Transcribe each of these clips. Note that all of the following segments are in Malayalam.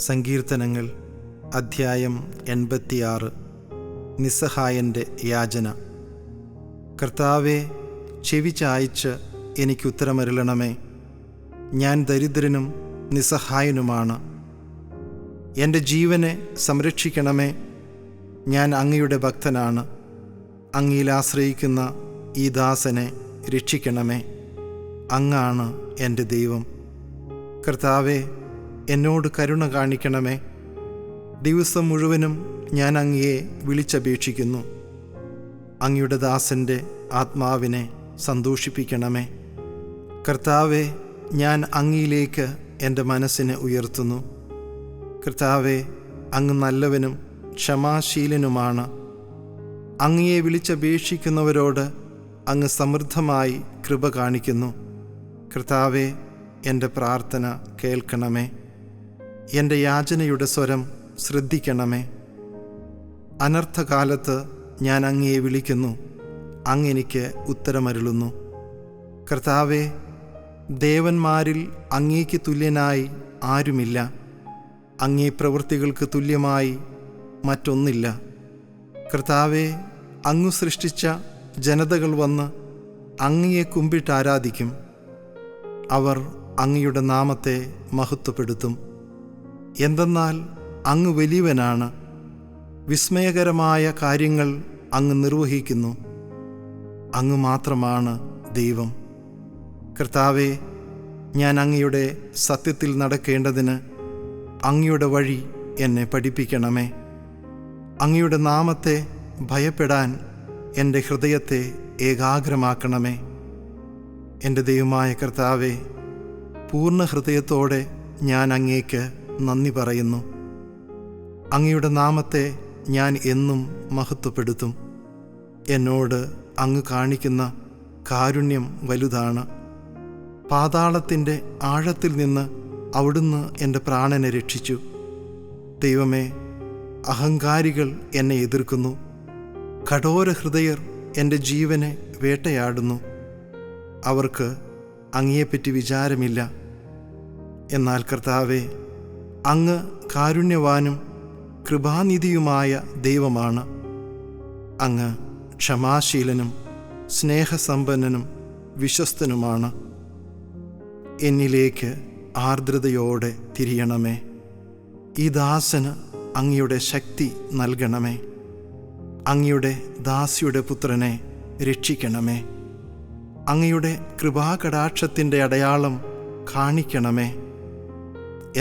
സങ്കീർത്തനങ്ങൾ അധ്യായം 86. നിസ്സഹായൻ്റെ യാചന. കർത്താവേ, ചെവി ചായ്ച്ച് എനിക്കുത്തരമരുളണമേ. ഞാൻ ദരിദ്രനും നിസ്സഹായനുമാണ്. എൻ്റെ ജീവനെ സംരക്ഷിക്കണമേ. ഞാൻ അങ്ങയുടെ ഭക്തനാണ്. അങ്ങയിൽ ആശ്രയിക്കുന്ന ഈ ദാസനെ രക്ഷിക്കണമേ. അങ്ങാണ് എൻ്റെ ദൈവം. കർത്താവേ, എന്നോട് കരുണ കാണിക്കണമേ. ദിവസം മുഴുവനും ഞാൻ അങ്ങയെ വിളിച്ചപേക്ഷിക്കുന്നു. അങ്ങയുടെ ദാസൻ്റെ ആത്മാവിനെ സന്തോഷിപ്പിക്കണമേ. കർത്താവേ, ഞാൻ അങ്ങയിലേക്ക് എൻ്റെ മനസ്സിനെ ഉയർത്തുന്നു. കർത്താവേ, അങ്ങ് നല്ലവനും ക്ഷമാശീലനുമാണ്. അങ്ങയെ വിളിച്ചപേക്ഷിക്കുന്നവരോട് അങ്ങ് സമൃദ്ധമായി കൃപ കാണിക്കുന്നു. കർത്താവേ, എൻ്റെ പ്രാർത്ഥന കേൾക്കണമേ. എൻ്റെ യാചനയുടെ സ്വരം ശ്രദ്ധിക്കണമേ. അനർത്ഥകാലത്ത് ഞാൻ അങ്ങയെ വിളിക്കുന്നു. അങ്ങെനിക്ക് ഉത്തരമരുളുന്നു. കർത്താവേ, ദേവന്മാരിൽ അങ്ങേക്ക് തുല്യനായി ആരുമില്ല. അങ്ങേ പ്രവൃത്തികൾക്ക് തുല്യമായി മറ്റൊന്നില്ല. കർത്താവേ, അങ്ങ് സൃഷ്ടിച്ച ജനതകൾ വന്ന് അങ്ങയെ കുമ്പിട്ട് ആരാധിക്കും. അവർ അങ്ങയുടെ നാമത്തെ മഹത്വപ്പെടുത്തും. എന്തെന്നാൽ അങ്ങ് വലിയവനാണ്. വിസ്മയകരമായ കാര്യങ്ങൾ അങ്ങ് നിർവഹിക്കുന്നു. അങ്ങ് മാത്രമാണ് ദൈവം. കർത്താവേ, ഞാൻ അങ്ങയുടെ സത്യത്തിൽ നടക്കേണ്ടതിന് അങ്ങയുടെ വഴി എന്നെ പഠിപ്പിക്കണമേ. അങ്ങയുടെ നാമത്തെ ഭയപ്പെടാൻ എൻ്റെ ഹൃദയത്തെ ഏകാഗ്രമാക്കണമേ. എൻ്റെ ദൈവമായ കർത്താവേ, പൂർണ്ണ ഹൃദയത്തോടെ ഞാൻ അങ്ങേക്ക് നന്ദി പറയുന്നു. അങ്ങയുടെ നാമത്തെ ഞാൻ എന്നും മഹത്വപ്പെടുത്തും. എന്നോട് അങ്ങ് കാണിക്കുന്ന കാരുണ്യം വലുതാണ്. പാതാളത്തിൻ്റെ ആഴത്തിൽ നിന്ന് അവിടുന്ന് എൻ്റെ പ്രാണനെ രക്ഷിച്ചു. ദൈവമേ, അഹങ്കാരികൾ എന്നെ എതിർക്കുന്നു. കഠോര ഹൃദയർ എൻ്റെ ജീവനെ വേട്ടയാടുന്നു. അവർക്ക് അങ്ങയെപ്പറ്റി വിചാരമില്ല. എന്നാൽ കർത്താവേ, അങ്ങ് കാരുണ്യവാനും കൃപാനിധിയുമായ ദൈവമാണ്. അങ്ങ് ക്ഷമാശീലനും സ്നേഹസമ്പന്നനും വിശ്വസ്തനുമാണ്. എന്നിലേക്ക് ആർദ്രതയോടെ തിരിയണമേ. ഈ ദാസന് അങ്ങയുടെ ശക്തി നൽകണമേ. അങ്ങയുടെ ദാസിയുടെ പുത്രനെ രക്ഷിക്കണമേ. അങ്ങയുടെ കൃപാകടാക്ഷത്തിൻ്റെ അടയാളം കാണിക്കണമേ.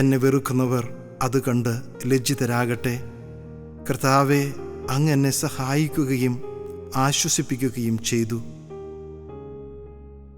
എന്നെ വെറുക്കുന്നവർ അത് കണ്ട് ലജ്ജിതരാകട്ടെ. കർത്താവേ, അങ്ങ് എന്നെ സഹായിക്കുകയും ആശ്വസിപ്പിക്കുകയും ചെയ്തു.